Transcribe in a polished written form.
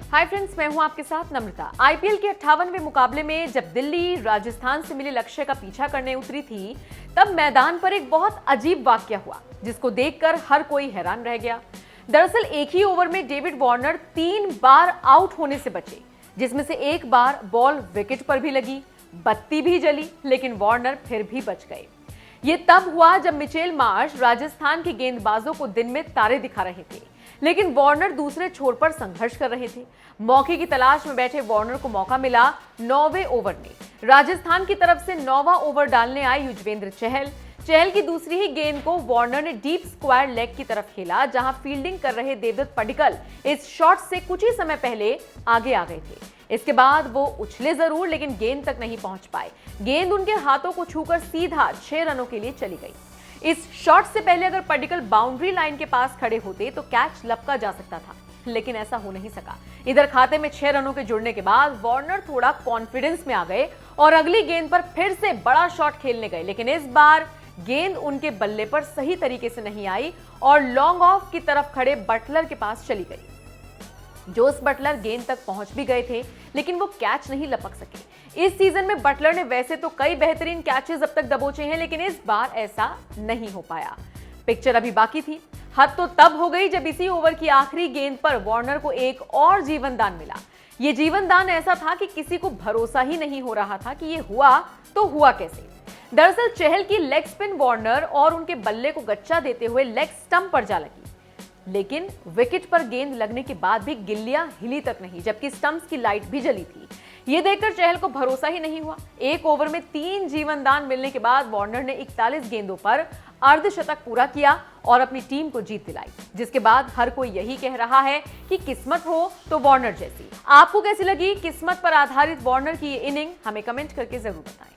Hi friends, मैं हूं आपके साथ नम्रता। आईपीएल के 58वें मुकाबले में जब दिल्ली राजस्थान से मिले लक्ष्य का पीछा करने उतरी थी, तब मैदान पर एक बहुत अजीब वाकया हुआ जिसको देखकर हर कोई हैरान रह गया। दरअसल एक ही ओवर में डेविड वार्नर 3 बार आउट होने से बचे, जिसमें से एक बार बॉल विकेट पर भी लगी, बत्ती भी जली, लेकिन वार्नर फिर भी बच गए। ये तब हुआ जब मिचेल मार्श राजस्थान के गेंदबाजों को दिन में तारे दिखा रहे थे, लेकिन वार्नर दूसरे छोर पर संघर्ष कर रहे थे। मौके की तलाश में बैठे वार्नर को मौका मिला 9वें ओवर में। राजस्थान की तरफ से 9वां ओवर डालने आए युजवेंद्र चहल की दूसरी ही गेंद को वार्नर ने डीप स्क्वायर लेग की तरफ खेला, जहां फील्डिंग कर रहे देवदत्त पडिक्कल इस शॉट से कुछ ही समय पहले आगे आ गए थे। इसके बाद वो उछले जरूर, लेकिन गेंद तक नहीं पहुंच पाए। गेंद उनके हाथों को छूकर सीधा 6 रनों के लिए चली गई। इस शॉट से पहले अगर पडिक्कल बाउंड्री लाइन के पास खड़े होते तो कैच लपका जा सकता था, लेकिन ऐसा हो नहीं सका। इधर खाते में 6 रनों के जुड़ने के बाद वार्नर थोड़ा कॉन्फिडेंस में आ गए और अगली गेंद पर फिर से बड़ा शॉट खेलने गए, लेकिन इस बार गेंद उनके बल्ले पर सही तरीके से नहीं आई और लॉन्ग ऑफ की तरफ खड़े बटलर के पास चली गई। जोस बटलर गेंद तक पहुंच भी गए थे, लेकिन वो कैच नहीं लपक सके। इस सीजन में बटलर ने वैसे तो कई बेहतरीन कैचेस अब तक दबोचे हैं, लेकिन इस बार ऐसा नहीं हो पाया। पिक्चर अभी बाकी थी। हद तो तब हो गई जब इसी ओवर की आखिरी गेंद पर वार्नर को एक और जीवन दान मिला। ये जीवन दान ऐसा था कि किसी को भरोसा ही नहीं हो रहा था कि ये हुआ तो हुआ कैसे। दरअसल चहल की लेग स्पिन वार्नर और उनके बल्ले को गच्चा देते हुए लेग स्टंप पर जा लगी, लेकिन विकेट पर गेंद लगने के बाद भी गिल्लियां हिली तक नहीं, जबकि स्टंप्स की लाइट भी जली थी। ये देखकर चहल को भरोसा ही नहीं हुआ। एक ओवर में 3 जीवन दान मिलने के बाद वार्नर ने 41 गेंदों पर अर्धशतक पूरा किया और अपनी टीम को जीत दिलाई, जिसके बाद हर कोई यही कह रहा है कि किस्मत हो तो वार्नर जैसी। आपको कैसी लगी किस्मत पर आधारित वार्नर की ये इनिंग? हमें कमेंट करके जरूर बताएं।